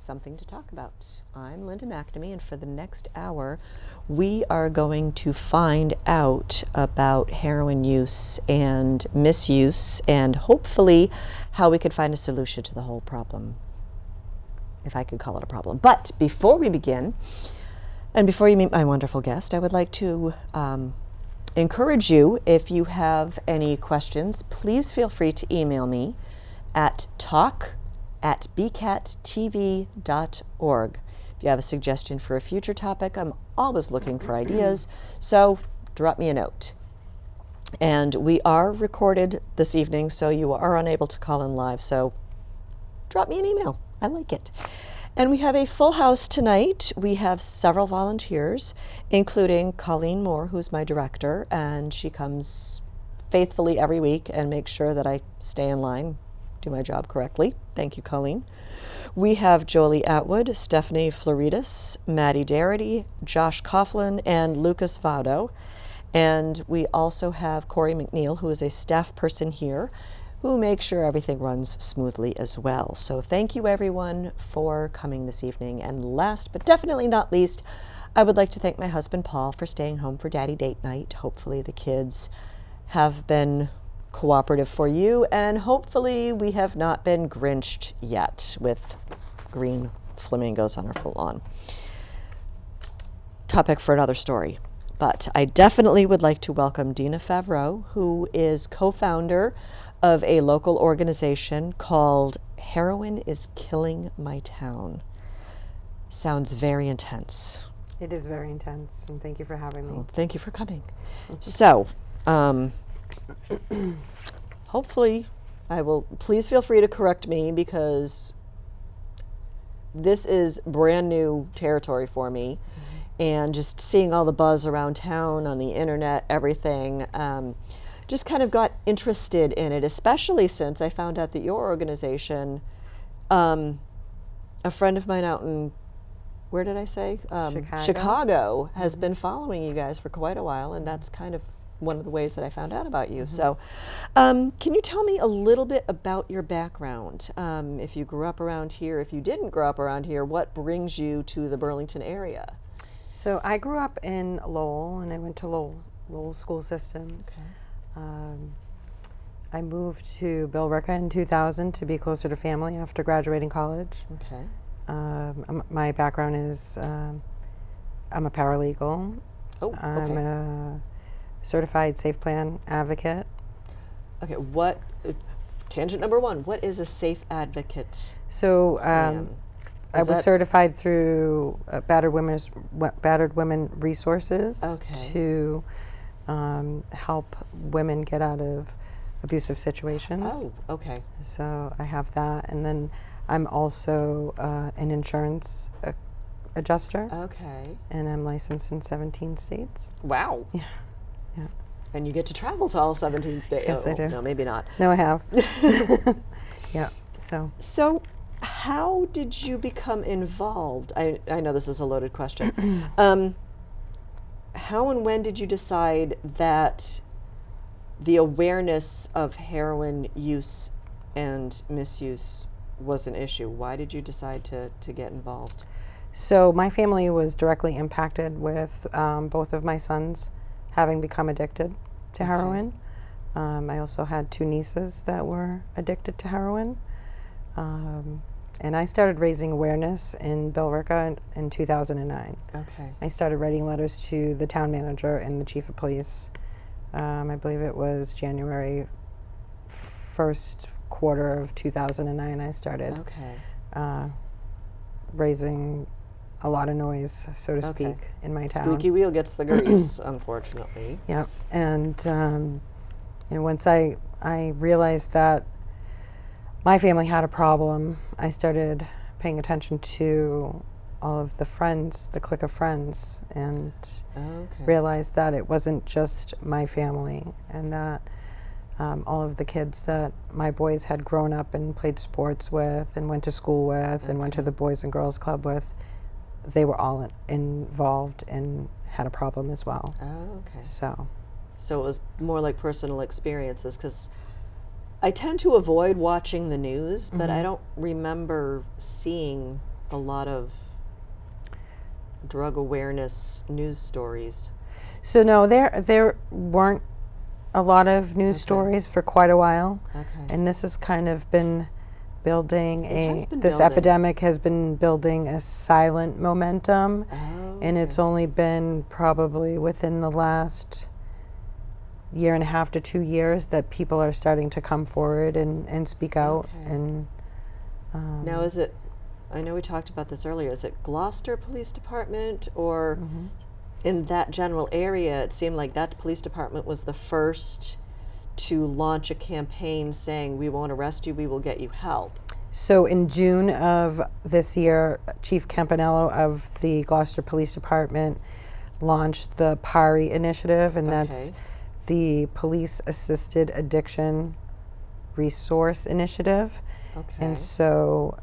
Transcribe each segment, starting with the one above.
something to talk about. I'm Linda McNamee, and for the next hour, we are going to find out about heroin use and misuse, and hopefully how we could find a solution to the whole problem, if I could call it a problem. But before we begin, and before you meet my wonderful guest, I would like to encourage you, if you have any questions, please feel free to email me at talk@bcattv.org. If you have a suggestion for a future topic, I'm always looking for ideas, so drop me a note. And we are recorded this evening, so you are unable to call in live, so drop me an email. I like it. And we have a full house tonight. We have several volunteers, including Colleen Moore, who's my director, and she comes faithfully every week and makes sure that I stay in line, do my job correctly. Thank you, Colleen. We have Jolie Atwood, Stephanie Floridis, Maddie Darity, Josh Coughlin, and Lucas Vado. And we also have Corey McNeil, who is a staff person here, who makes sure everything runs smoothly as well. So thank you everyone for coming this evening. And last but definitely not least, I would like to thank my husband Paul for staying home for Daddy Date Night. Hopefully the kids have been cooperative for you, and hopefully we have not been grinched yet with green flamingos on our full lawn. Topic for another story. But I definitely would like to welcome Dina Favreau, who is co-founder of a local organization called Heroin is Killing My Town. Sounds very intense. It is very intense, and thank you for having me. Oh, thank you for coming. So, hopefully please feel free to correct me, because this is brand new territory for me. And just seeing all the buzz around town, on the internet, everything, just kind of got interested in it, especially since I found out that your organization, a friend of mine out in, where did I say? Chicago has been following you guys for quite a while, and that's kind of one of the ways that I found out about you. So can you tell me a little bit about your background? If you grew up around here, if you didn't grow up around here, what brings you to the Burlington area? So I grew up in Lowell, and I went to Lowell school systems. Okay. I moved to Billerica in 2000 to be closer to family after graduating college. Okay. My background is I'm a paralegal. Oh, okay. I'm a certified safe plan advocate. Okay, tangent number one, what is a safe advocate? So I was certified through Battered Women Resources to help women get out of abusive situations. Oh, okay. So I have that, and then I'm also an insurance adjuster. Okay. And I'm licensed in 17 states. Wow. Yeah. Yeah. And you get to travel to all 17 states. Yes, I do. No, maybe not. No, I have. Yeah. So how did you become involved? I know this is a loaded question. How and when did you decide that the awareness of heroin use and misuse was an issue? Why did you decide to get involved? So my family was directly impacted with both of my sons having become addicted to heroin. I also had two nieces that were addicted to heroin. And I started raising awareness in Billerica in 2009. Okay. I started writing letters to the town manager and the chief of police. I believe it was January first quarter of 2009 I started raising a lot of noise, so to speak, in my town. Squeaky wheel gets the grease, unfortunately. Yeah, and once I realized that my family had a problem, I started paying attention to all of the friends, the clique of friends, and realized that it wasn't just my family, and that all of the kids that my boys had grown up and played sports with and went to school with and went to the Boys and Girls Club with, they were all involved and had a problem as well. Oh, okay. So it was more like personal experiences, because I tend to avoid watching the news, but I don't remember seeing a lot of drug awareness news stories. So no, there weren't a lot of news Okay. stories for quite a while, Okay. and this has kind of been building has been this building. epidemic has been building a silent momentum, Oh, and it's okay. only been probably within the last year and a half to 2 years that people are starting to come forward and speak out. Okay. And Now, is it, I know we talked about this earlier, is it Gloucester Police Department, or in that general area, it seemed like that police department was the first to launch a campaign saying, we won't arrest you, we will get you help. So in June of this year, Chief Campanello of the Gloucester Police Department launched the PARI initiative, and that's Okay. the Police Assisted Addiction Resource Initiative. Okay. And so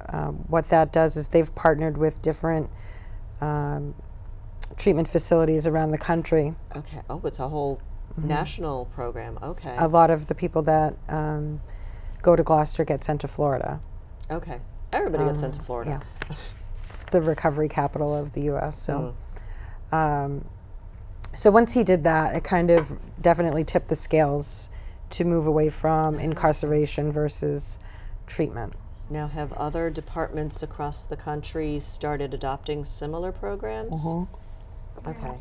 what that does is they've partnered with different treatment facilities around the country. Okay. Oh, it's a whole national program. Okay. A lot of the people that go to Gloucester get sent to Florida. Okay. Everybody gets sent to Florida. Yeah. It's the recovery capital of the U.S. So, so once he did that, it kind of definitely tipped the scales to move away from incarceration versus treatment. Now, have other departments across the country started adopting similar programs? Okay.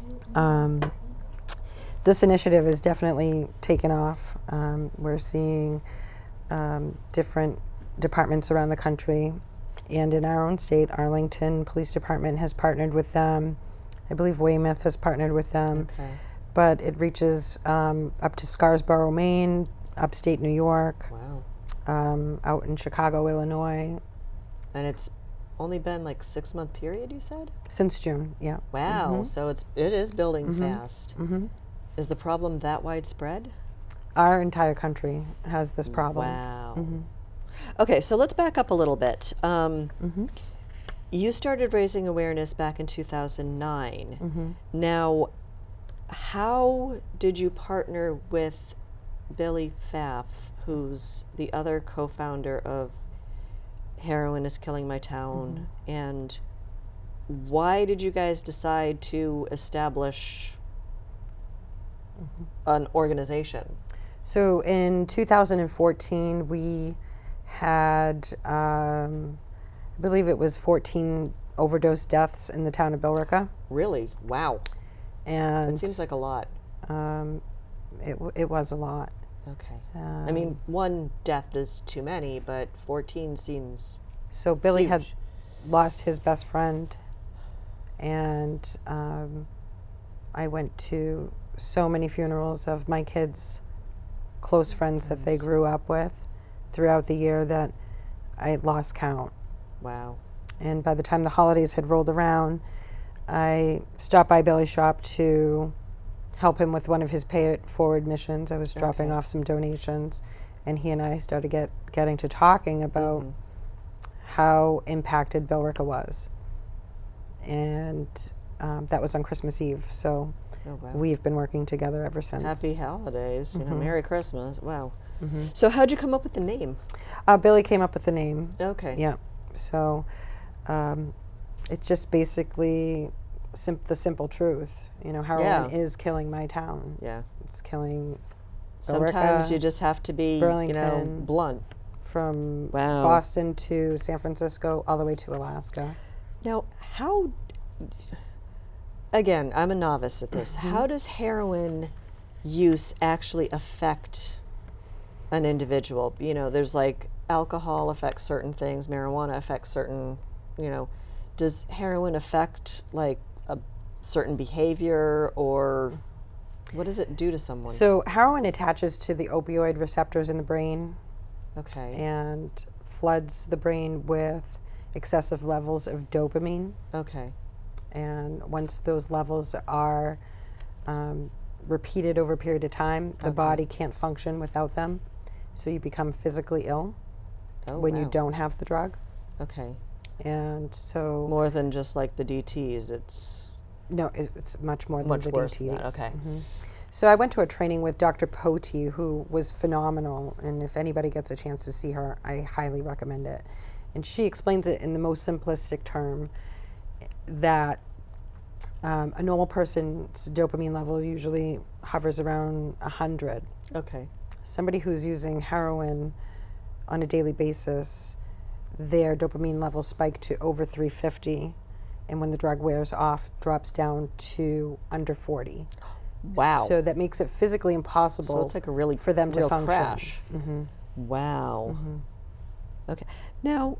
This initiative has definitely taken off. We're seeing different departments around the country, and in our own state, Arlington Police Department has partnered with them. I believe Weymouth has partnered with them. Okay. But it reaches up to Scarsborough, Maine, upstate New York, Wow. out in Chicago, Illinois, And it's only been like 6-month period, you said? since June. Yeah. Wow. So it is building fast. Is the problem that widespread? Our entire country has this problem. Wow. Okay, so let's back up a little bit. You started raising awareness back in 2009. Now, how did you partner with Billy Pfaff, who's the other co-founder of Heroin is Killing My Town, and why did you guys decide to establish an organization? So in 2014, we had, I believe it was 14 overdose deaths in the town of Billerica. Really? Wow. And It seems like a lot. it was a lot. Okay. I mean, one death is too many, but 14 seems So Billy had huge. lost his best friend, and I went to so many funerals of my kids' close friends that they grew up with throughout the year that I lost count. Wow. And by the time the holidays had rolled around, I stopped by Billy's shop to help him with one of his pay it forward missions. I was dropping Okay. off some donations, and he and I started getting to talking about how impacted Billerica was. And that was on Christmas Eve, so Oh, wow. we've been working together ever since. Happy holidays. You know, Merry Christmas. Wow. So how'd you come up with the name? Billy came up with the name. Okay. Yeah. So it's just basically the simple truth. You know, heroin is killing my town. Yeah. It's killing Sometimes Billerica, you just have to be, Burlington. blunt. from Wow. Boston to San Francisco all the way to Alaska. Now, how, again, I'm a novice at this. How does heroin use actually affect an individual? You know, there's like alcohol affects certain things, marijuana affects certain, does heroin affect like a certain behavior, or what does it do to someone? So heroin attaches to the opioid receptors in the brain Okay. and floods the brain with excessive levels of dopamine. Okay. And once those levels are repeated over a period of time, the body can't function without them. So you become physically ill when you wow. don't have the drug. Okay. And so, More than just like the DTs, it's no, it's much more than much the worse than DTs. that. Okay. So I went to a training with Dr. Poti, who was phenomenal. And if anybody gets a chance to see her, I highly recommend it. And she explains it in the most simplistic term that a normal person's dopamine level usually hovers around 100. Okay. Somebody who's using heroin on a daily basis, their dopamine levels spike to over 350, and when the drug wears off, drops down to under 40. Wow. So that makes it physically impossible So it's like a really for them to real function. crash. Wow. Okay. Now,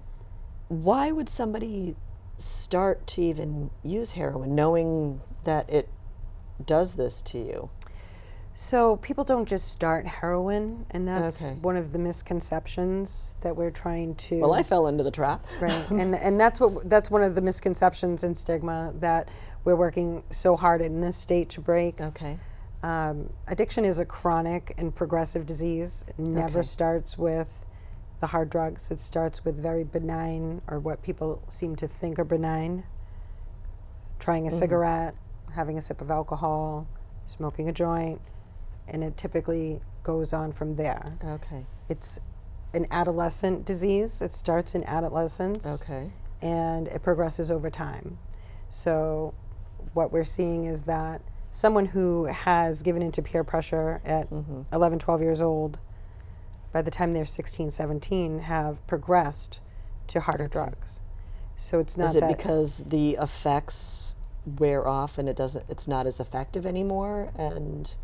why would somebody start to even use heroin knowing that it does this to you? So people don't just start heroin, and that's Okay. one of the misconceptions that we're trying to. Well, I fell into the trap. Right, and that's one of the misconceptions and stigma that we're working so hard in this state to break. Okay. Addiction is a chronic and progressive disease. It never Okay. starts with the hard drugs. It starts with very benign, or what people seem to think are benign. Trying a cigarette, having a sip of alcohol, smoking a joint, and it typically goes on from there. Okay. It's an adolescent disease. It starts in adolescence. Okay. And it progresses over time. So what we're seeing is that someone who has given into peer pressure at 11, 12 years old, by the time they're 16, 17, have progressed to harder drugs. So it's not Is it that because the effects wear off and it's not as effective anymore, and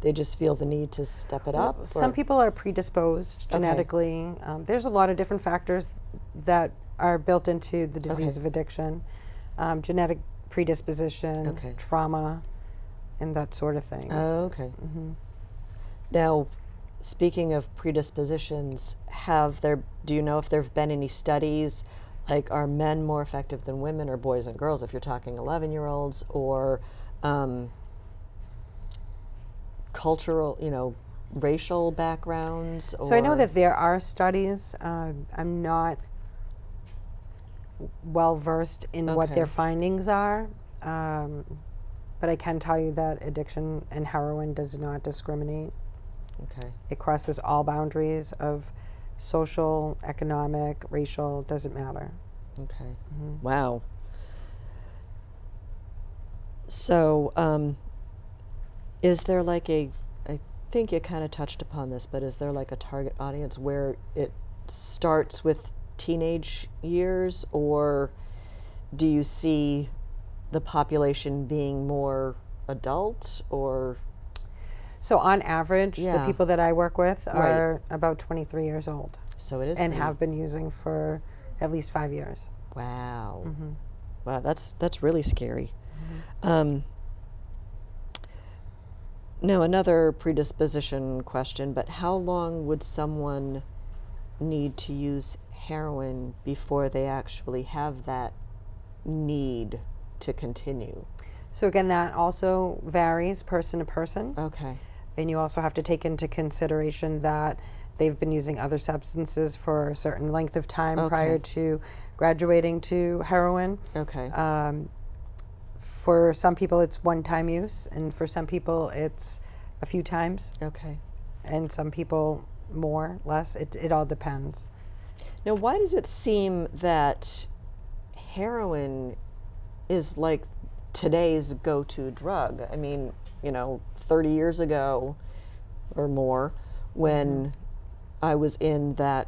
they just feel the need to step it up? some or- people are predisposed genetically. There's a lot of different factors that are built into the disease Okay. of addiction. Genetic predisposition, Okay. trauma, and that sort of thing. Oh, okay. Now, speaking of predispositions, do you know if there have been any studies, like are men more effective than women, or boys and girls, if you're talking 11-year-olds, or cultural, racial backgrounds? So I know or- that there are studies. I'm not well versed in what their Okay. findings are, but I can tell you that addiction and heroin does not discriminate. Okay. It crosses all boundaries of social, economic, racial, doesn't matter. Okay. Wow. So, is there like I think you kind of touched upon this, but is there like a target audience where it starts with teenage years, or do you see the population being more adult, or? So on average, the Yeah. people that I work with Right. are about 23 years old So it is and pretty- have been using for at least 5 years. Wow. Wow, that's really scary. Now, another predisposition question, but how long would someone need to use heroin before they actually have that need to continue? So again, that also varies person to person. Okay. And you also have to take into consideration that they've been using other substances for a certain length of time prior Okay. to graduating to heroin. Okay. For some people, it's one-time use, and for some people, it's a few times, Okay. and some people more, less. It all depends. Now, why does it seem that heroin is like today's go-to drug? I mean, 30 years ago or more, when I was in that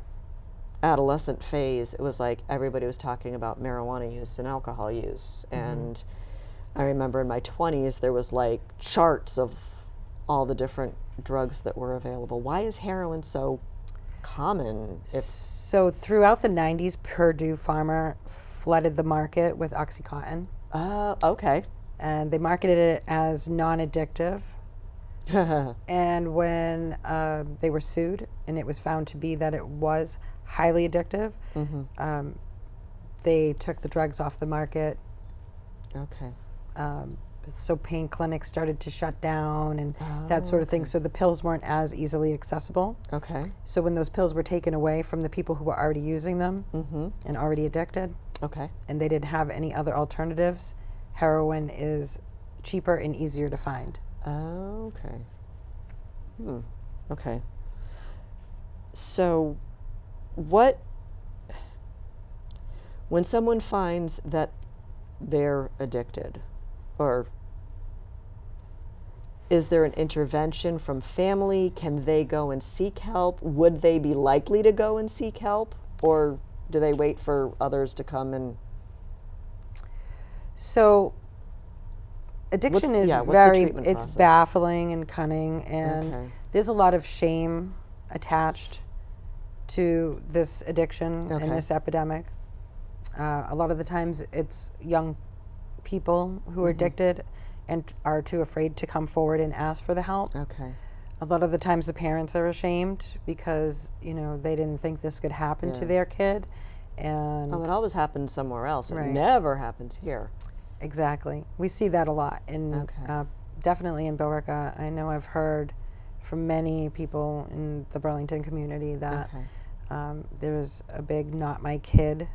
adolescent phase, it was like everybody was talking about marijuana use and alcohol use. And I remember in my 20s, there was like charts of all the different drugs that were available. Why is heroin so common? So throughout the 90s, Purdue Pharma flooded the market with OxyContin, Okay. and they marketed it as non-addictive. And when they were sued, and it was found to be that it was highly addictive, they took the drugs off the market. Okay. So pain clinics started to shut down and that sort of thing. So the pills weren't as easily accessible. Okay. So when those pills were taken away from the people who were already using them and already addicted, Okay. and they didn't have any other alternatives, heroin is cheaper and easier to find. Okay. Okay. So, what When someone finds that they're addicted, or is there an intervention from family? Can they go and seek help? Would they be likely to go and seek help? Or do they wait for others to come and... So addiction is what's the very, treatment it's process? baffling and cunning, and Okay. there's a lot of shame attached to this addiction Okay. and this epidemic. A lot of the times it's young people who are addicted and are too afraid to come forward and ask for the help. Okay. A lot of the times the parents are ashamed because, you know, they didn't think this could happen to Yeah. their kid. And Oh, it always happens somewhere else. It Right. never happens here. exactly. We see that a lot. And Okay. definitely in Billerica, I know I've heard from many people in the Burlington community that Okay. there's a big not my kid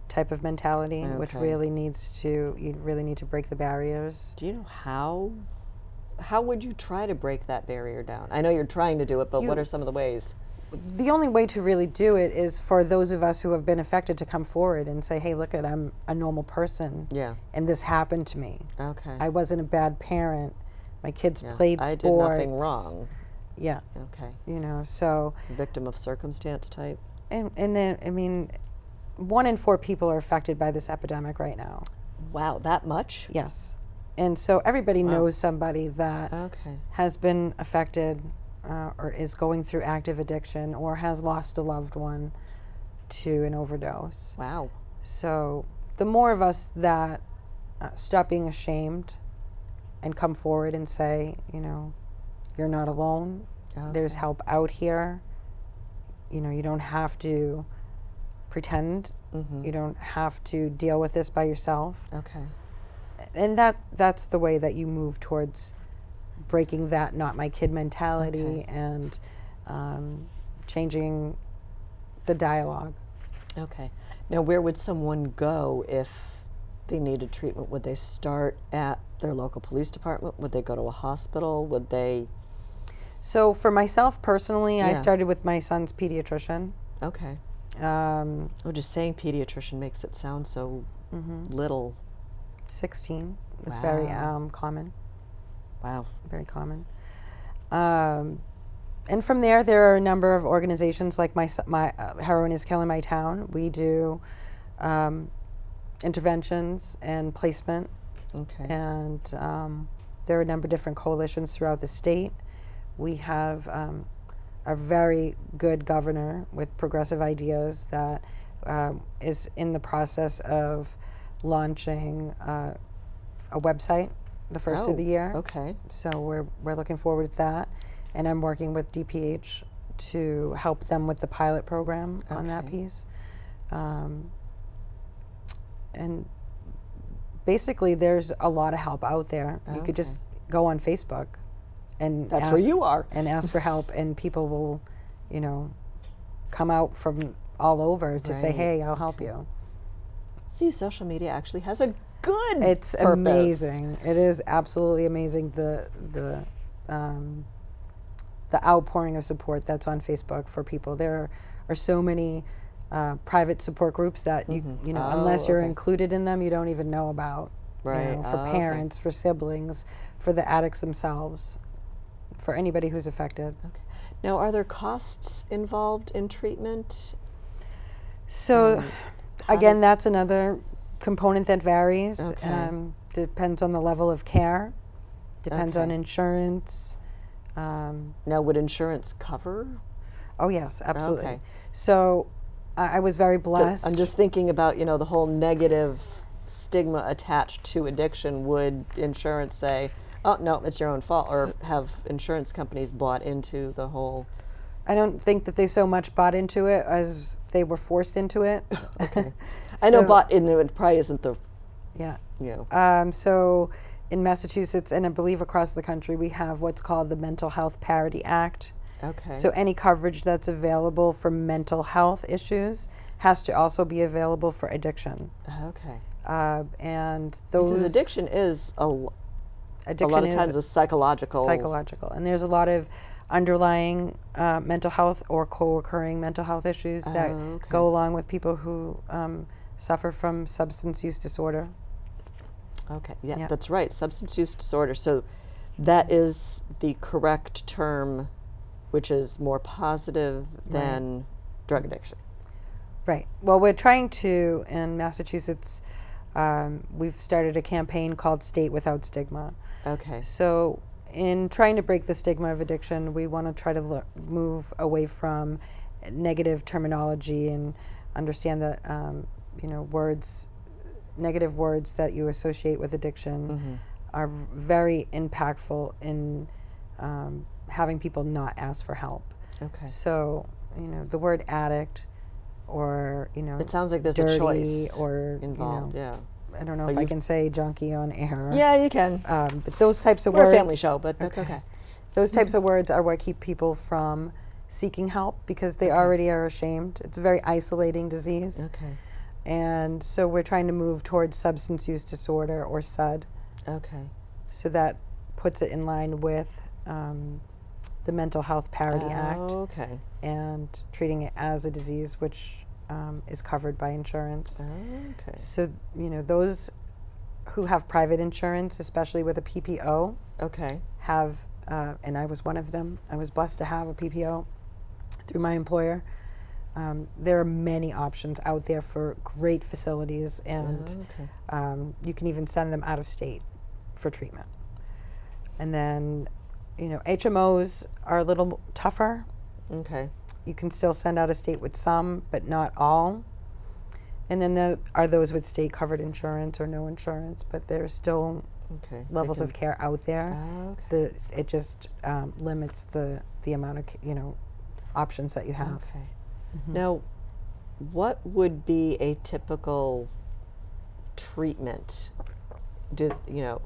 type of mentality, which Okay. really needs to, you really need to break the barriers. Do you know how would you try to break that barrier down? I know you're trying to do it, but what You- are some of the ways? The only way to really do it is for those of us who have been affected to come forward and say, hey, look, I'm a normal person, Yeah. and this happened to me. Okay. I wasn't a bad parent. My kids Yeah. played I sports. did nothing wrong. Yeah, Okay. you know, so, Victim of circumstance type. and then, I mean, 1 in 4 people are affected by this epidemic right now. Wow, that much? Yes. And so everybody knows somebody that Okay. has been affected or is going through active addiction or has lost a loved one to an overdose. Wow. So the more of us that stop being ashamed and come forward and say, you know, you're not alone. There's Okay. help out here. You know, you don't have to pretend. Mm-hmm. You don't have to deal with this by yourself. Okay. And that's the way that you move towards breaking that not my kid mentality Okay. and changing the dialogue. Okay. Now, where would someone go if they needed treatment? Would they start at their local police department? Would they go to a hospital? Would they... So for myself personally, I Yeah. started with my son's pediatrician. Okay. Um, Oh, just saying pediatrician makes it sound so little. 16 is very Wow. common, Wow. very common. And from there are a number of organizations like my Heroin is Killing My Town. We do interventions and placement, Okay. and there are a number of different coalitions throughout the state. We have a very good governor with progressive ideas that is in the process of launching a website the first of the year. Okay. So we're looking forward to that, and I'm working with DPH to help them with the pilot program on that Okay. piece. And basically, there's a lot of help out there. You could just go on Facebook and That's ask, where you are. and ask for help, and people will, you know, come out from all over to say, Right. "Hey, I'll help you." See, social media actually has a good It's purpose. amazing. It is absolutely amazing the outpouring of support that's on Facebook for people. There are so many private support groups that you know, Oh, unless you're okay. included in them, you don't even know about. Right. You know, for Oh, okay. parents, for siblings, for the addicts themselves, for anybody who's affected. Okay. Now, are there costs involved in treatment? So, how again, does- that's another component that varies. Okay. Depends on the level of care. Depends on Okay. insurance. Now, would insurance cover? Oh yes, absolutely. Okay. So I was very So blessed. I'm just thinking about, you know, the whole negative stigma attached to addiction. Would insurance say, oh, no, it's your own fault? Or have insurance companies bought into the whole... I don't think that they so much bought into it as they were forced into it. Okay. I know So- bought into it probably isn't the, Yeah. you know... So in Massachusetts and I believe across the country, we have what's called the Mental Health Parity Act. Okay. So any coverage that's available for mental health issues has to also be available for addiction. Okay. And those Because addiction is a lot addiction of is times a psychological... psychological, and there's a lot of underlying mental health or co-occurring mental health issues that Oh, okay. go along with people who suffer from substance use disorder. Okay, yeah, Yeah. that's right, substance use disorder. So that is the correct term, which is more positive than drug addiction. Right. Well, we're trying to, in Massachusetts, we've started a campaign called State Without Stigma. Okay, So, in trying to break the stigma of addiction, we want to try to move away from negative terminology and understand that, negative words that you associate with addiction are very impactful in having people not ask for help. okay. So, the word addict, or It sounds like there's dirty, a choice or involved, yeah. I don't know But if I you've- can say junkie on air. Yeah, you can. But those types of We're words. a family show, but that's okay. Those types of words are what keep people from seeking help because they already are ashamed. It's a very isolating disease. Okay, And so we're trying to move towards substance use disorder, or SUD. okay. So that puts it in line with the Mental Health Parity Act, Okay, and treating it as a disease which is covered by insurance. okay. So, those who have private insurance, especially with a PPO, Okay, have, and I was one of them. I was blessed to have a PPO through my employer. There are many options out there for great facilities, and okay. you can even send them out of state for treatment. And then, HMOs are a little tougher. Okay, You can still send out of state with some, but not all. And then there are those with state covered insurance or no insurance, but there's still okay. levels of care out there. Okay. It just limits the amount of options that you have. Okay. Now, what would be a typical treatment,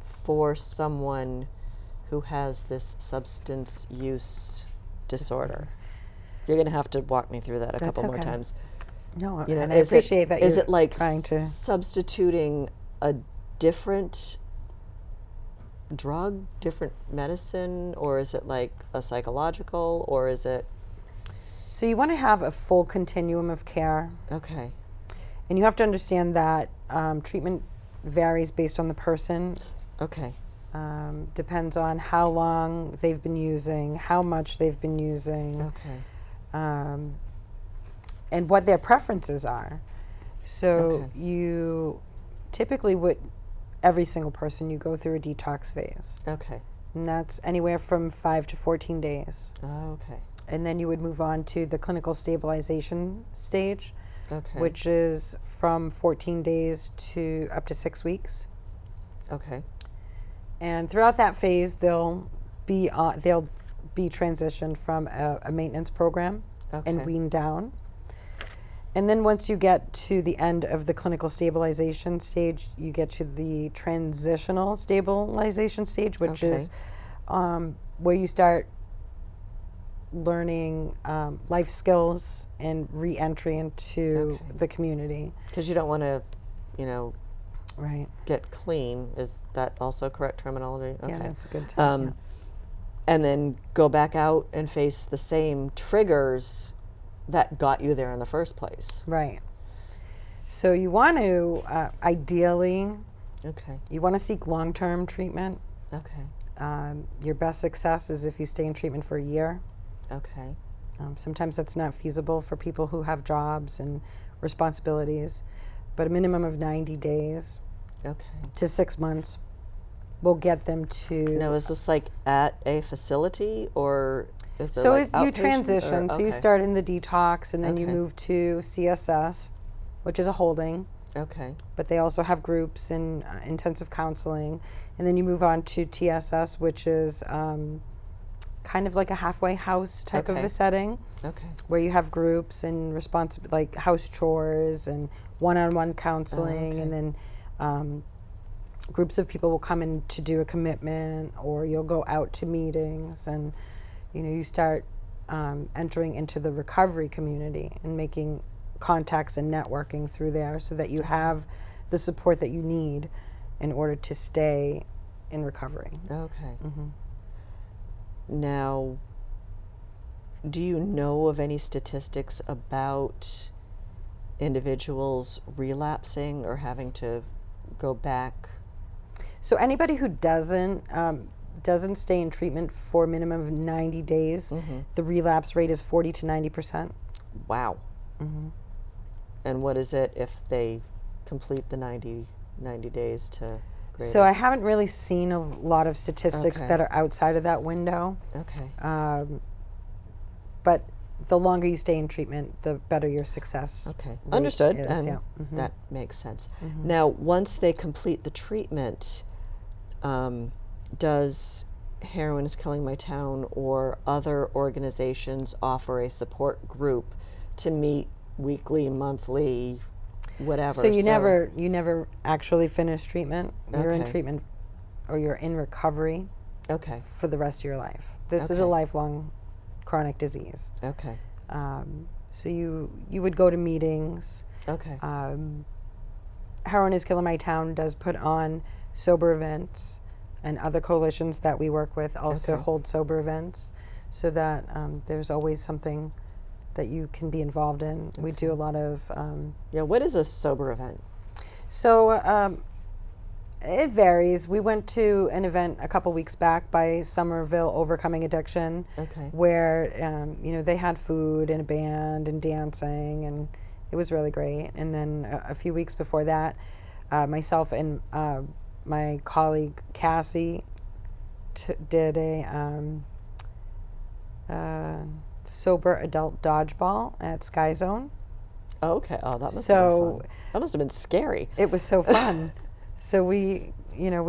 for someone who has this substance use disorder? You're going to have to walk me through that a That's couple more okay. times. No, You know, and I is appreciate that Is you're it like trying to. substituting a different drug, different medicine, or is it like a psychological, or is it? So you want to have a full continuum of care, Okay. and you have to understand that treatment varies based on the person. Okay. Depends on how long they've been using, how much they've been using, Okay. and what their preferences are. So Okay. you typically every single person, you go through a detox phase, Okay. and that's anywhere from 5 to 14 days. Okay. And then you would move on to the clinical stabilization stage, Okay. which is from 14 days to up to 6 weeks. Okay. And throughout that phase, they'll be transitioned from a maintenance program and Okay. weaned down. And then once you get to the end of the clinical stabilization stage, you get to the transitional stabilization stage, which Okay. is where you start learning life skills and re-entry into Okay. the community. Because you don't want to, Right. get clean. Is that also correct terminology? Okay. Yeah, that's a good term. And then go back out and face the same triggers that got you there in the first place. Right. So you want to, ideally, Okay. you want to seek long-term treatment. Okay. Your best success is if you stay in treatment for a year. Okay. Sometimes that's not feasible for people who have jobs and responsibilities, but a minimum of 90 days Okay. to 6 months will get them to. Now, is this like at a facility, or is there So like if you outpatient, transition, or- so you okay. start in the detox, and then you Okay. move to CSS, which is a holding, Okay. but they also have groups and intensive counseling, and then you move on to TSS, which is kind of like a halfway house type of Okay. a setting, Okay. where you have groups and like house chores and one-on-one counseling, okay. and then groups of people will come in to do a commitment, or you'll go out to meetings, and you start entering into the recovery community and making contacts and networking through there, so that you have the support that you need in order to stay in recovery. Okay. Mm-hmm. Now, do you know of any statistics about individuals relapsing or having to go back? So anybody who doesn't stay in treatment for a minimum of 90 days, the relapse rate is 40 to 90%. Wow. And what is it if they complete the 90 days to greater? So I haven't really seen a lot of statistics Okay. that are outside of that window. Okay. But the longer you stay in treatment, the better your success. Okay. rate Understood. is, And yeah. that makes sense. Now, once they complete the treatment, does Heroin is Killing My Town or other organizations offer a support group to meet weekly, monthly, whatever? So you never actually finish treatment. You're in Okay. treatment, or you're in recovery Okay. for the rest of your life. This is a Okay. lifelong chronic disease. Okay. So you would go to meetings. Okay. Heroin is Killing My Town does put on sober events, and other coalitions that we work with also Okay. hold sober events, so that there's always something that you can be involved in. We do a lot of Yeah. What is a sober event? so it varies. We went to an event a couple weeks back by Somerville, Overcoming Addiction, Okay. where they had food and a band and dancing, and it was really great. And then a few weeks before that, myself and my colleague Cassie did a sober adult dodgeball at Sky Zone. Oh, okay. Oh, that must have So- been fun. That must have been scary. It was so fun. So we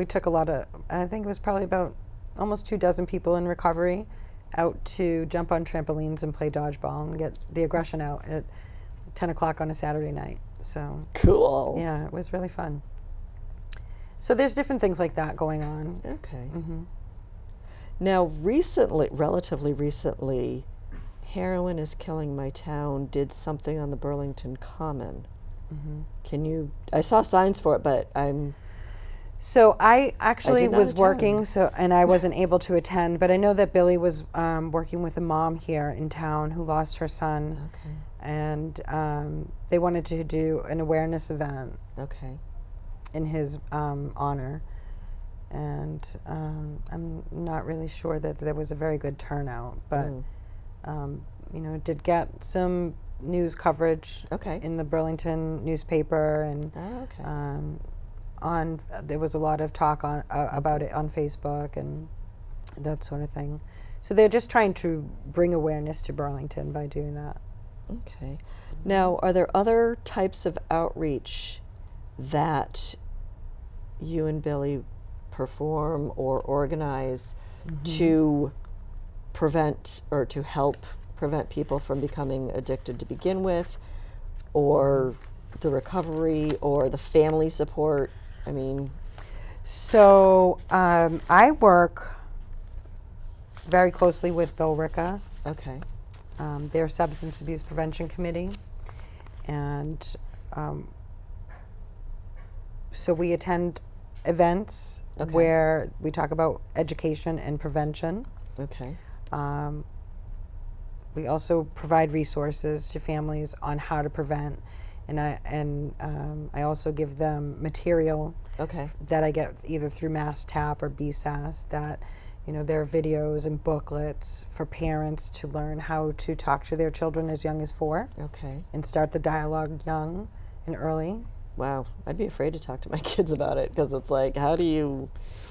took a lot of, I think it was probably about almost 24 people in recovery out to jump on trampolines and play dodgeball and get the aggression out at 10 o'clock on a Saturday night. So Cool. yeah, it was really fun. So there's different things like that going on. Okay. Now, relatively recently, Heroin is Killing My Town did something on the Burlington Common. I saw signs for it, but So I actually did not was attend. working, and I wasn't able to attend, but I know that Billy was working with a mom here in town who lost her son, okay. and they wanted to do an awareness event Okay. in his honor. And I'm not really sure that there was a very good turnout, but it did get some news coverage Okay. in the Burlington newspaper, and Oh, okay. there was a lot of talk about it on Facebook and that sort of thing. So they're just trying to bring awareness to Burlington by doing that. Okay. Now, are there other types of outreach that you and Billy perform or organize to prevent or to help prevent people from becoming addicted to begin with, or the recovery or the family support? I mean, So I work very closely with Bill Ricca, okay. their Substance Abuse Prevention Committee, and so we attend events Okay. where we talk about education and prevention. Okay. We also provide resources to families on how to prevent, and I also give them material Okay. that I get either through MassTap or BSAS, that there are videos and booklets for parents to learn how to talk to their children as young as 4 Okay. and start the dialogue young and early. Wow. I'd be afraid to talk to my kids about it because it's like, how do you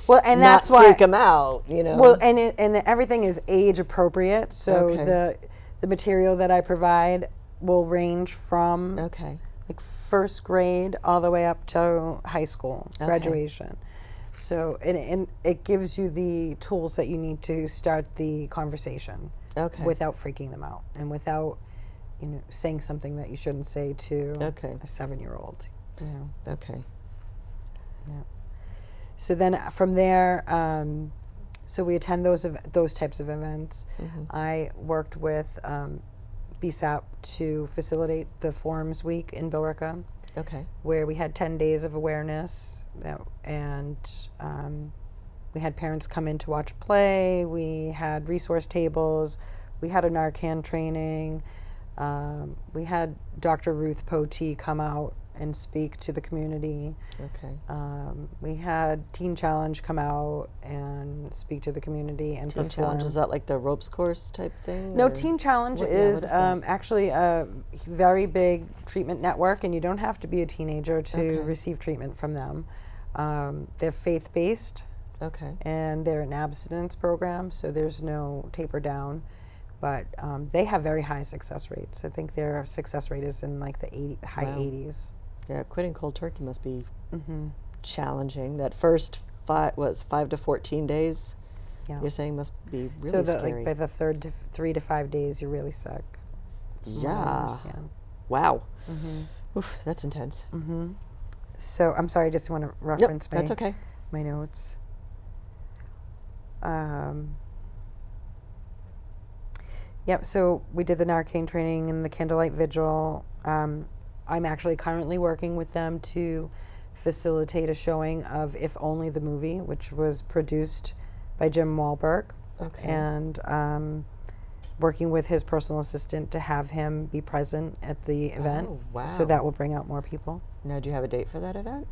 Well, and not that's why freak them out? Well, and everything is age appropriate. So Okay. the material that I provide will range from Okay. like first grade all the way up to high school graduation. So and it gives you the tools that you need to start the conversation Okay. without freaking them out and without saying something that you shouldn't say to Okay. a 7-year-old. Okay. Yeah. So then from there, so we attend those types of events. I worked with BSAP to facilitate the Forums Week in Billerica, Okay. where we had 10 days of awareness, and we had parents come in to watch play. We had resource tables. We had a Narcan training. We had Dr. Ruth Potee come out and speak to the community. Okay. We had Teen Challenge come out and speak to the community and Teen perform. Challenge, is that like the ropes course type thing? No, or- Teen Challenge what is, is that? actually a very big treatment network, and you don't have to be a teenager to Okay. receive treatment from them. They're faith-based, Okay. and they're an abstinence program, so there's no taper down. But they have very high success rates. I think their success rate is in like the high Wow. 80s. Yeah, quitting cold turkey must be Mm-hmm. challenging. That first 5 to 14 days, Yeah. you're saying must be really So that scary. like by the 3 to 5 days, you're really sick. from what I Yeah. understand. Wow. Mm-hmm. Oof, that's intense. Mm-hmm. So I'm sorry, I just want to reference That's okay. my notes. Yep, so we did the Narcan training and the candlelight vigil. I'm actually currently working with them to facilitate a showing of If Only the Movie, which was produced by Jim Wahlberg. Okay. And working with his personal assistant to have him be present at the event. Oh, wow. So that will bring out more people. Now, do you have a date for that event?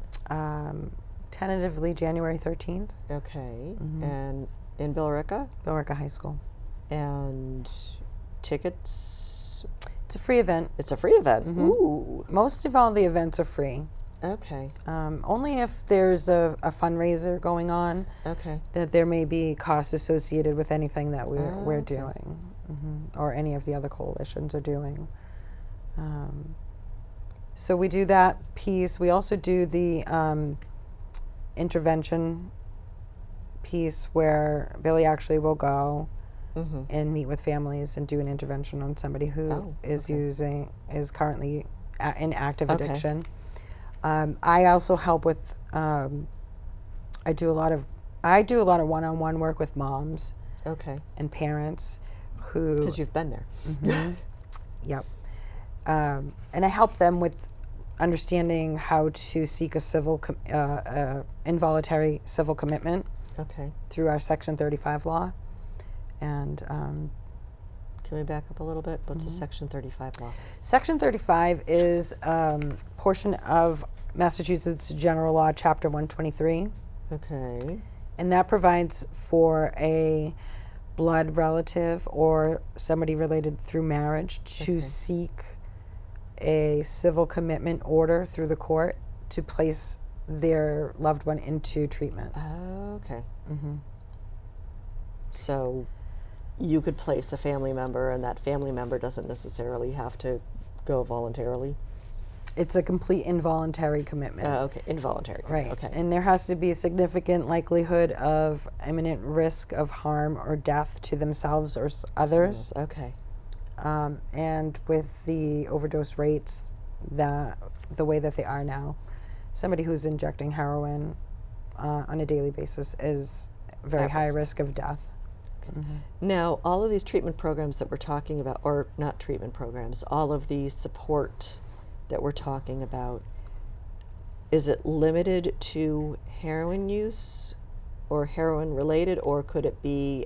Tentatively January 13th, Okay. Mhm. And in Billerica? Billerica High School. And tickets? It's a free event. It's a free event. Mhm. Ooh. Most of all the events are free. Okay. Only if there's a fundraiser going on Okay. that there may be costs associated with anything that we're Okay. doing, or any of the other coalitions are doing. So we do that piece. We also do the intervention piece where Billy actually will go Mm-hmm. and meet with families and do an intervention on somebody who is okay. is currently in active Okay. addiction. I also help with. I do a lot of one-on-one work with moms Okay. and parents who. Because you've been there. Mhm. Yep. And I help them with understanding how to seek a involuntary civil commitment Okay. through our Section 35 law. And Can we back up a little bit? What's a Section 35 law? Section 35 is portion of Massachusetts General Law, Chapter 123, Okay. and that provides for a blood relative or somebody related through marriage to Okay. seek a civil commitment order through the court to place their loved one into treatment. Okay. Mm-hmm. So you could place a family member, and that family member doesn't necessarily have to go voluntarily? It's a complete involuntary commitment. Okay. Involuntary. Right. Okay. And there has to be a significant likelihood of imminent risk of harm or death to themselves or others. Okay. And with the overdose rates the way that they are now, somebody who's injecting heroin on a daily basis is very At high risk. risk of death. Okay. Now, all of these treatment programs that we're talking about, or not treatment programs, all of the support that we're talking about, is it limited to heroin use or heroin related, or could it be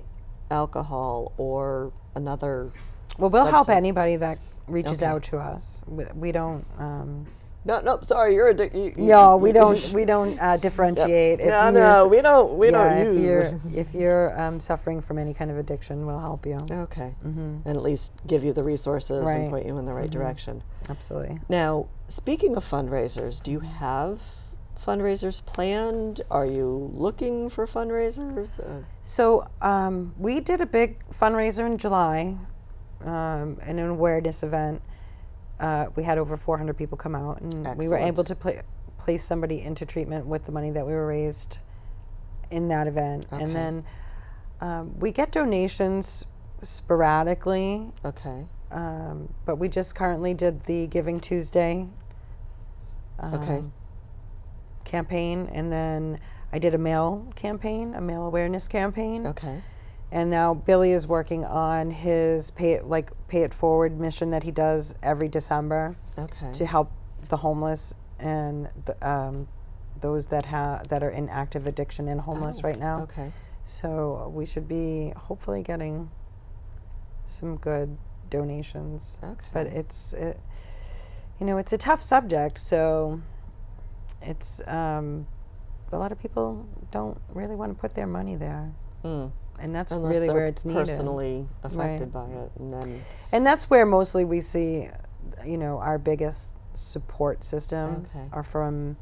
alcohol or another? Well, we'll help substance? anybody that reaches Okay. out to us. We don't. No, sorry, you're addicted. No, we don't differentiate. If we don't use. If you're suffering from any kind of addiction, we'll help you. Okay, Mm-hmm. and at least give you the resources Right. and point you in the right direction. Absolutely. Now, speaking of fundraisers, do you have fundraisers planned? Are you looking for fundraisers? So we did a big fundraiser in July, an awareness event. We had over 400 people come out, and we were Excellent. able to place somebody into treatment with the money that we were raised in that event. Okay. And then we get donations sporadically, Okay. but we just currently did the Giving Tuesday Okay. campaign, and then I did a mail awareness campaign. Okay. And now Billy is working on his pay it forward mission that he does every December Okay. to help the homeless and those that are in active addiction and homeless right now. Okay. So we should be hopefully getting some good donations. Okay. But it's a tough subject, so it's a lot of people don't really want to put their money there. And that's Unless really they're where it's needed. personally affected Right. by it, And that's where mostly we see, our biggest support system Okay. are from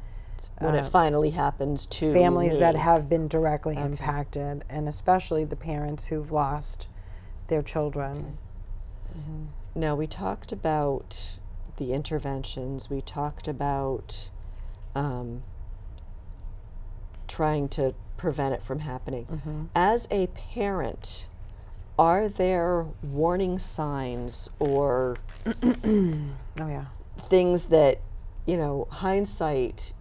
when it finally happens to families me. that have been directly impacted, and especially the parents who've lost their children. Now, we talked about the interventions. We talked about trying to prevent it from happening. As a parent, are there warning signs or Oh yeah. things that, hindsight,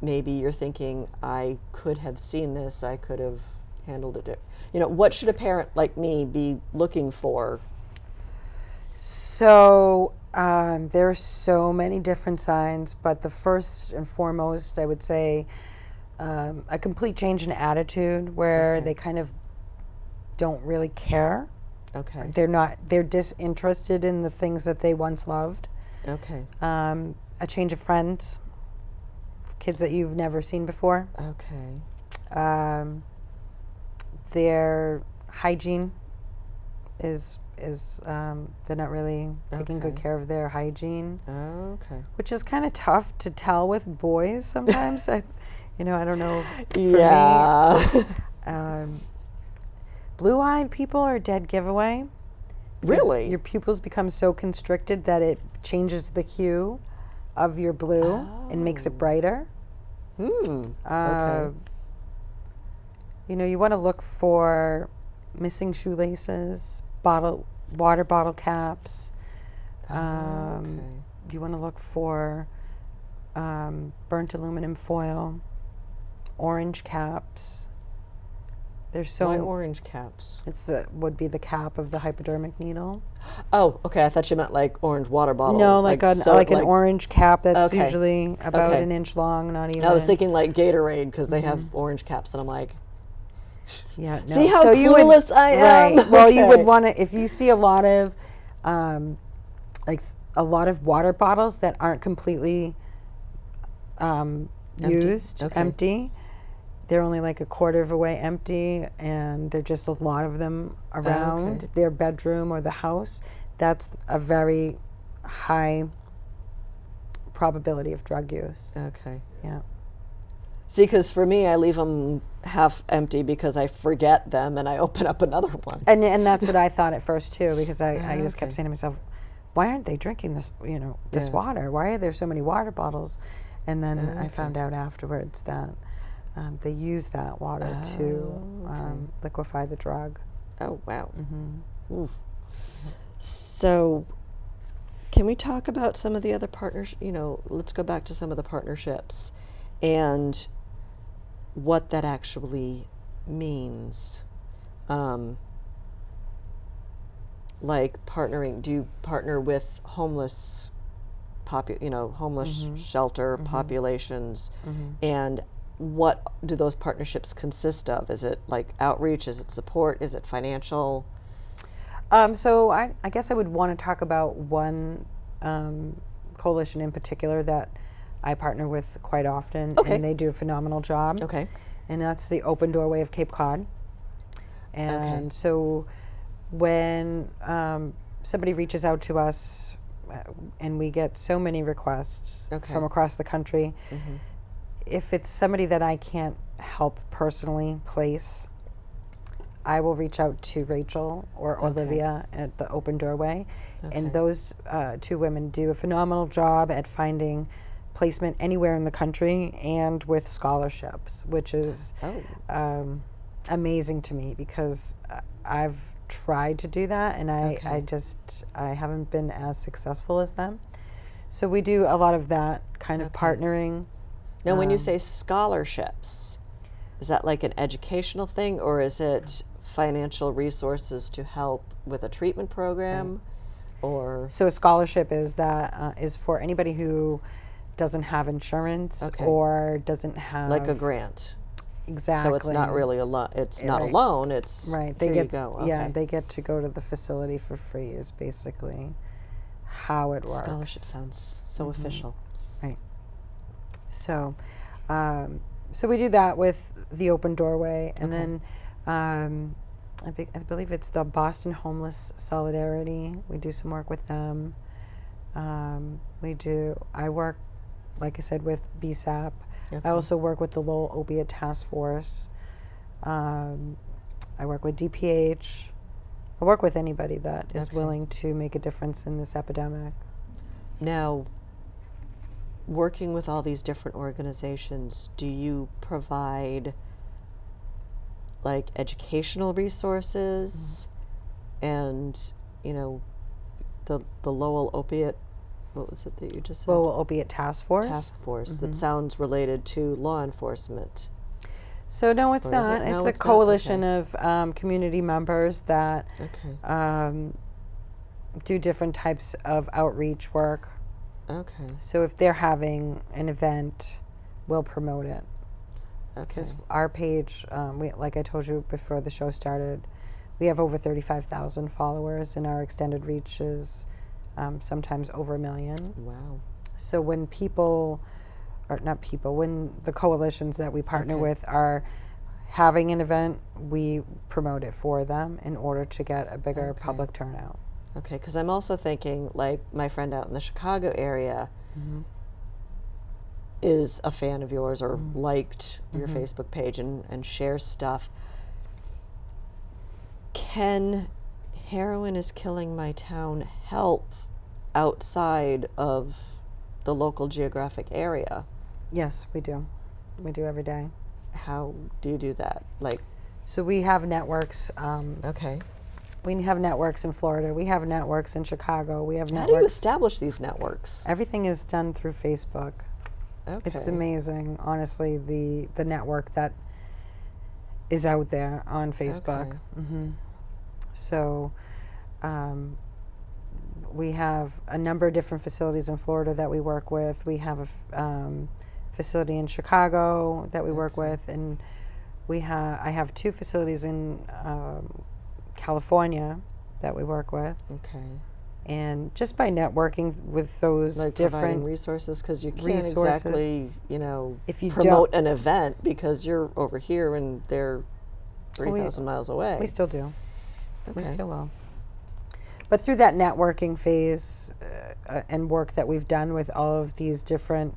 maybe you're thinking, I could have seen this, I could have handled it. What should a parent like me be looking for? So there are so many different signs, but the first and foremost, I would say, a complete change in attitude where they kind of don't really care. Okay. They're disinterested in the things that they once loved. Okay. A change of friends, kids that you've never seen before. Okay. Their hygiene is they're not really taking good care of their hygiene. Okay. Which is kind of tough to tell with boys sometimes. I don't know. For Yeah. me, blue-eyed people are a dead giveaway. Really? Your pupils become so constricted that it changes the hue of your blue and makes it brighter. Okay. You want to look for missing shoelaces, water bottle caps. You want to look for burnt aluminum foil, orange caps. There's so Why orange caps? would be the cap of the hypodermic needle. Oh, okay. I thought you meant like orange water bottle. No, like an orange cap that's Okay. usually about Okay. an inch long, not even. I was thinking like Gatorade because they have orange caps, and I'm like, Yeah. No. see how So you would- clueless I am? Right. Well, you would Okay. want to, if you see a lot of, a lot of water bottles that aren't completely used, Okay. empty. They're only like a quarter of a way empty, and there's just a lot of them around their bedroom or the house. That's a very high probability of drug use. Okay. Yeah. See, because for me, I leave them half empty because I forget them and I open up another one. And that's what I thought at first too, because I just kept Okay. saying to myself, why aren't they drinking this, this water? Why are there so many water bottles? And then I found out afterwards that they use that water to liquefy the drug. Oh, wow. Oof. So, can we talk about some of the other partners? Let's go back to some of the partnerships and what that actually means. Like partnering, do you partner with homeless shelter populations, and what do those partnerships consist of? Is it like outreach? Is it support? Is it financial? So I guess I would want to talk about one coalition in particular that I partner with quite often, Okay. and they do a phenomenal job. Okay. And that's the Open Doorway of Cape Cod. And so when somebody reaches out to us, and we get so many requests from across the country, if it's somebody that I can't help personally place, I will reach out to Rachel or Olivia at the Open Doorway. And those two women do a phenomenal job at finding placement anywhere in the country and with scholarships, which is amazing to me, because I've tried to do that, and I haven't been as successful as them. So we do a lot of that kind of partnering. Now, when you say scholarships, is that like an educational thing, or is it financial resources to help with a treatment program? Or so a scholarship is for anybody who doesn't have insurance or doesn't have like a grant? Exactly. So it's not really alone. It's not Right. alone. It's Right. Here you go. Okay. Yeah, they get to go to the facility for free is basically how it works. Scholarship sounds so official. Right. So, so we do that with the open doorway, and Okay. then I believe it's the Boston Homeless Solidarity. We do some work with them. I work, like I said, with BSAP. Okay. I also work with the Lowell Opiate Task Force. I work with DPH. I work with anybody that is Okay. willing to make a difference in this epidemic. Now, working with all these different organizations, do you provide like educational resources and, the Lowell Opiate, what was it that you just said? Lowell Opiate Task Force. Task Force. That sounds related to law enforcement. So no, it's Or is not. it? No, It's a it's not? coalition Okay. of community members that Okay. do different types of outreach work. Okay. So if they're having an event, we'll promote it. Okay. Because our page, like I told you before the show started, we have over 35,000 followers, and our extended reach is sometimes over 1 million. Wow. So when when the coalitions that we partner Okay. with are having an event, we promote it for them in order to get a bigger Okay. public turnout. Okay, because I'm also thinking, like, my friend out in the Chicago area is a fan of yours or liked your Facebook page and shares stuff. Can Heroin is Killing My Town help outside of the local geographic area? Yes, we do. We do every day. How do you do that? Like, So we have networks. okay. We have networks in Florida. We have networks in Chicago. We have How do you networks. establish these networks? Everything is done through Facebook. Okay. It's amazing, honestly, the network that is out there on Facebook. Okay. So we have a number of different facilities in Florida that we work with. We have a facility in Chicago that we work with, and I have 2 facilities in California that we work with. Okay. And just by networking with those Like providing different resources, because you can't resources. exactly, If you promote an event because you're over here and they're we- 3,000 miles away. we still do. We Okay. still will. But through that networking phase and work that we've done with all of these different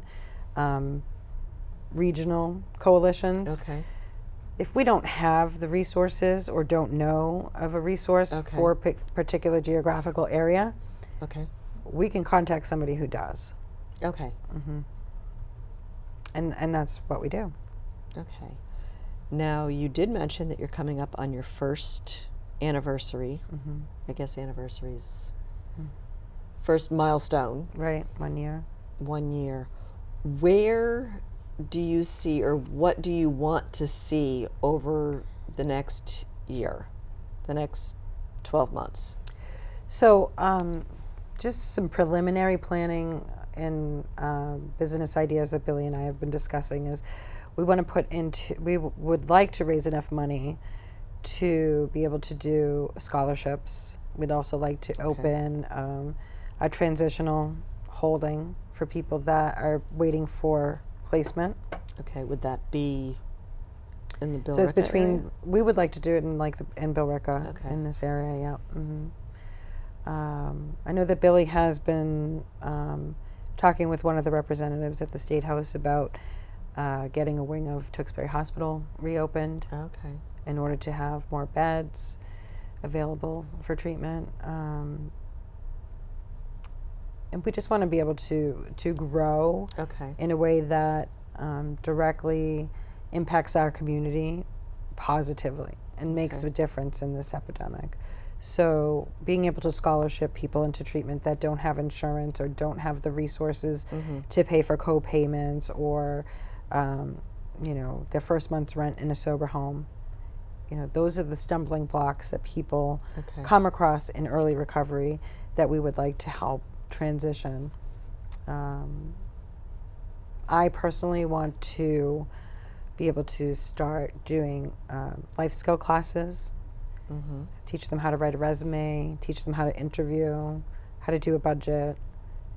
regional coalitions, Okay. if we don't have the resources or don't know of a resource Okay. for a particular geographical area, Okay. we can contact somebody who does. Okay. And that's what we do. Okay. Now, you did mention that you're coming up on your first anniversary. I guess anniversaries. First milestone, Right, 1 year. 1 year. Where do you see, or what do you want to see over the next year, the next 12 months? So, just some preliminary planning and business ideas that Billy and I have been discussing is we would like to raise enough money to be able to do scholarships. We'd also like to open a transitional holding for people that are waiting for placement. Okay, would that be in the Bill So it's Ricca between. area? We would like to do it in Billerica, Okay. in this area. Yeah. I know that Billy has been talking with one of the representatives at the State House about getting a wing of Tewksbury Hospital reopened Okay. in order to have more beds available for treatment. And we just want to be able to grow Okay. in a way that directly impacts our community positively and makes Okay. a difference in this epidemic. So being able to scholarship people into treatment that don't have insurance or don't have the resources to pay for co-payments or, their first month's rent in a sober home. Those are the stumbling blocks that people Okay. come across in early recovery that we would like to help transition. I personally want to be able to start doing life skill classes, teach them how to write a resume, teach them how to interview, how to do a budget,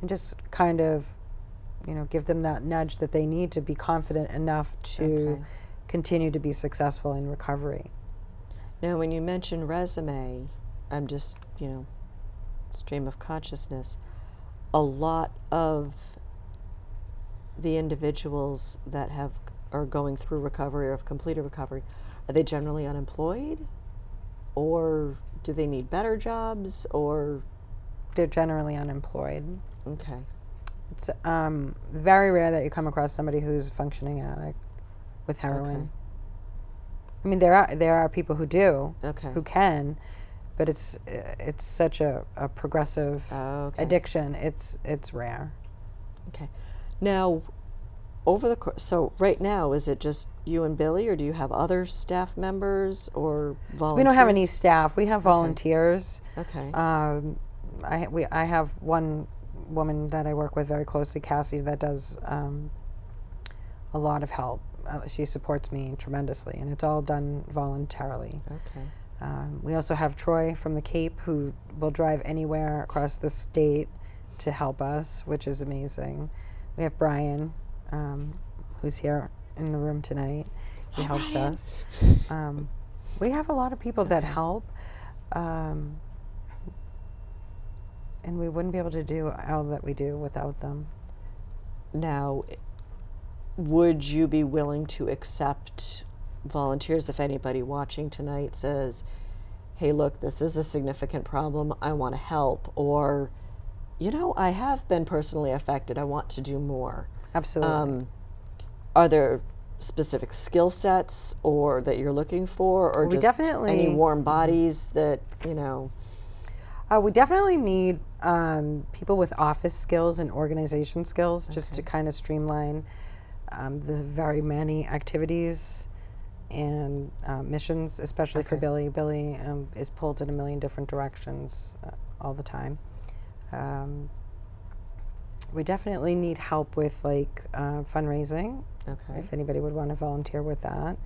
and just kind of, give them that nudge that they need to be confident enough to continue to be successful in recovery. Now, when you mention resume, I'm just, stream of consciousness, a lot of the individuals that are going through recovery or have completed recovery, are they generally unemployed? Or do they need better jobs? Or They're generally unemployed. okay. It's very rare that you come across somebody who's a functioning addict with heroin. Okay. I mean, there are people who do, Okay. who can, but it's such a progressive addiction. It's rare. Okay. Now, over the course, so right now, is it just you and Billy, or do you have other staff members or volunteers? We don't have any staff. We have volunteers. Okay. I have one woman that I work with very closely, Cassie, that does a lot of help. She supports me tremendously, and it's all done voluntarily. Okay. We also have Troy from the Cape, who will drive anywhere across the state to help us, which is amazing. We have Brian, who's here in the room tonight. He helps us. We have a lot of people that help, and we wouldn't be able to do all that we do without them. Now, would you be willing to accept volunteers if anybody watching tonight says, hey, look, this is a significant problem, I want to help, or, I have been personally affected, I want to do more? Absolutely. Are there specific skill sets or that you're looking for, or We just definitely- any warm bodies that, We definitely need people with office skills and organization skills, just to kind of streamline the very many activities and missions, especially for Billy. Billy is pulled in a million different directions all the time. We definitely need help with fundraising, if anybody would want to volunteer with that.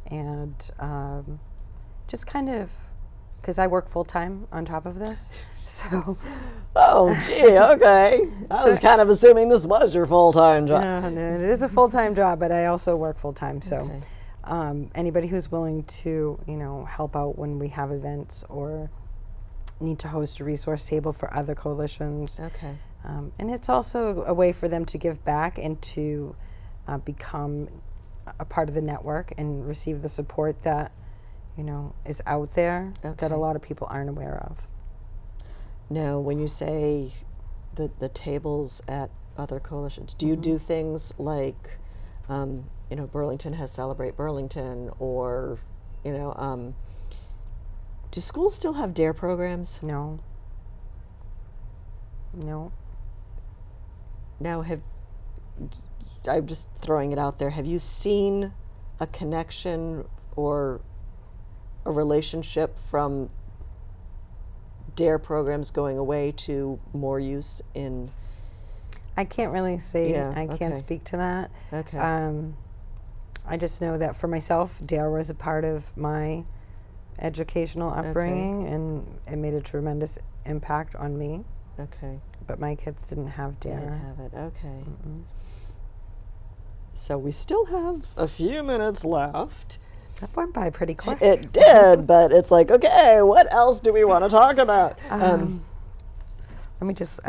And just kind of, because I work full-time on top of this, so... Oh, gee, okay. I was kind of assuming this was your full-time job. No, it is a full-time job, but I also work full-time, so anybody who's willing to, help out when we have events or need to host a resource table for other coalitions. Okay. And it's also a way for them to give back and to become a part of the network and receive the support that, is out there that a lot of people aren't aware of. Now, when you say the tables at other coalitions, do you do things like, Burlington has Celebrate Burlington, or, do schools still have DARE programs? No. Now, I'm just throwing it out there, have you seen a connection or a relationship from DARE programs going away to more use in... I can't really say, I okay. can't speak to that. Okay. I just know that for myself, DARE was a part of my educational upbringing, and it made a tremendous impact on me. Okay. But my kids didn't have DARE. Didn't have it, okay. So we still have a few minutes left. That went by pretty quick. It did, but it's like, okay, what else do we want to talk about? I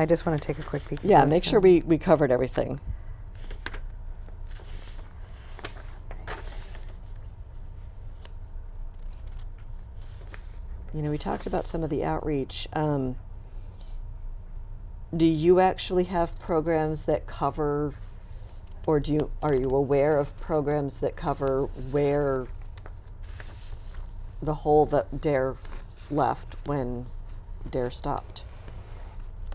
just want to take a quick peek. Yeah, make sure we covered everything. We talked about some of the outreach. Do you actually have programs that cover, or are you aware of programs that cover where the hole that DARE left when DARE stopped?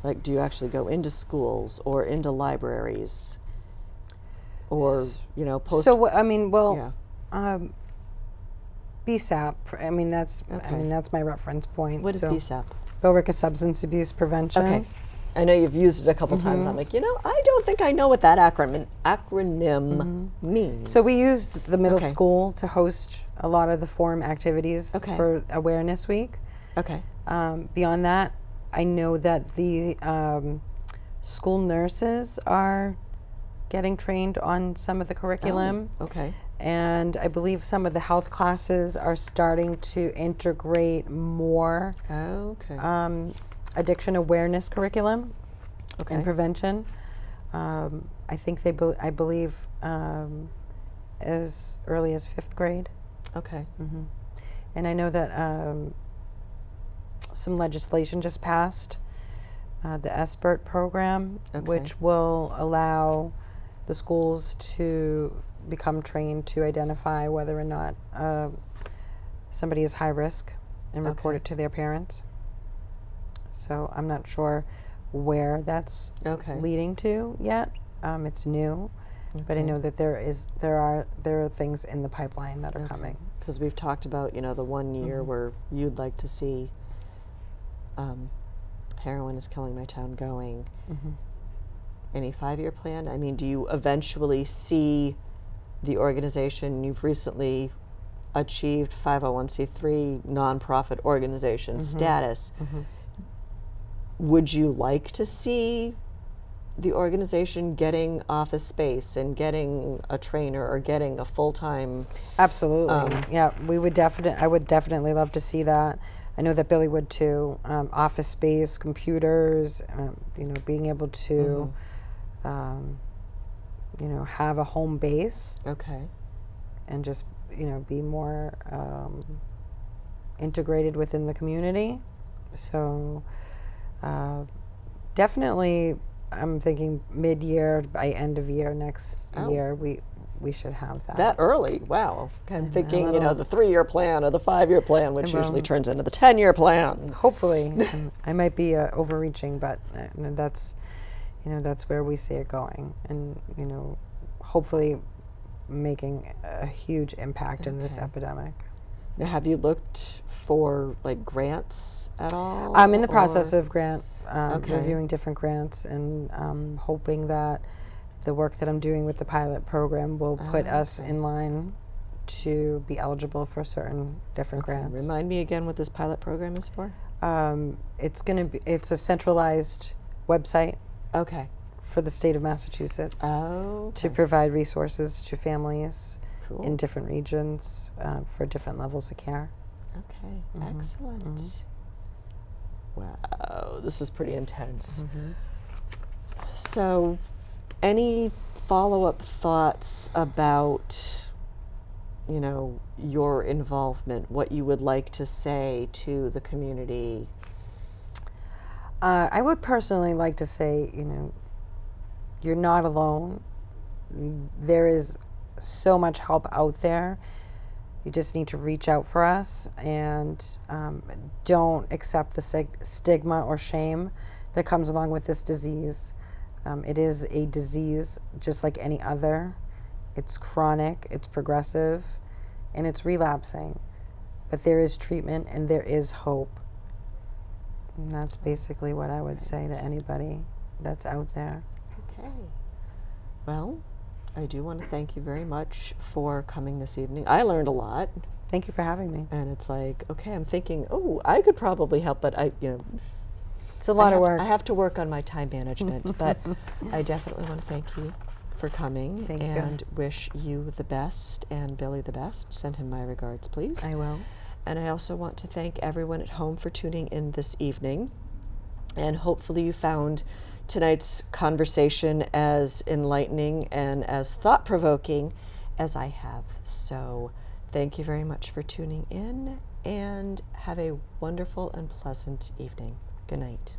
Like, do you actually go into schools or into libraries, or post? So BSAP. That's my reference point. What is so BSAP? Billerica Substance Abuse Prevention. I know you've used it a couple times. I'm like, I don't think I know what that acronym means. So we used the middle Okay. school to host a lot of the forum activities Okay. for Awareness Week. Okay. Beyond that, I know that the school nurses are getting trained on some of the curriculum. Oh, okay. And I believe some of the health classes are starting to integrate more Okay. addiction awareness curriculum Okay. and prevention. I think I believe as early as 5th grade. Okay. And I know that some legislation just passed, the SBIRT program, Okay. which will allow the schools to become trained to identify whether or not somebody is high risk and report Okay. it to their parents. So I'm not sure where that's Okay. leading to yet. It's new, but I Okay. know that there are things in the pipeline that are coming. Because we've talked about, the 1 year where you'd like to see Heroin is Killing My Town going. Any 5-year plan? I mean, do you eventually see the organization you've recently achieved 501c3 nonprofit organization status? Would you like to see the organization getting office space and getting a trainer or getting a full-time? Absolutely. Yeah, I would definitely love to see that. I know that Billy would too. Office space, computers, being able to, have a home base Okay. and just, be more integrated within the community. So definitely I'm thinking mid-year, by end of year next year, we should have that. That early? Wow. I'm thinking, little- the 3-year plan or the 5-year plan, which usually turns into the 10-year plan. Hopefully. I might be overreaching, but that's where we see it going, and hopefully making a huge impact in this Okay. epidemic. Now, have you looked for grants at all? I'm in the process or- of Okay. reviewing different grants, and hoping that the work that I'm doing with the pilot program will put us Okay. in line to be eligible for certain different grants. Remind me again what this pilot program is for? It's a centralized website Okay. for the state of Massachusetts Oh. to provide resources to families Cool. in different regions for different levels of care. Okay. Excellent. Wow, this is pretty intense. So, any follow-up thoughts about, your involvement, what you would like to say to the community? I would personally like to say, you're not alone. There is so much help out there. You just need to reach out for us, and don't accept the stigma or shame that comes along with this disease. It is a disease just like any other. It's chronic, it's progressive, and it's relapsing. But there is treatment and there is hope. And that's basically what I would say to anybody that's out there. Okay. Well, I do want to thank you very much for coming this evening. I learned a lot. Thank you for having me. And it's like, okay, I'm thinking, I could probably help, but It's a lot of work. I have to work on my time management, but I definitely want to thank you for coming. Thank you. And wish you the best and Billy the best. Send him my regards, please. I will. And I also want to thank everyone at home for tuning in this evening. And hopefully you found tonight's conversation as enlightening and as thought-provoking as I have. So thank you very much for tuning in, and have a wonderful and pleasant evening. Good night.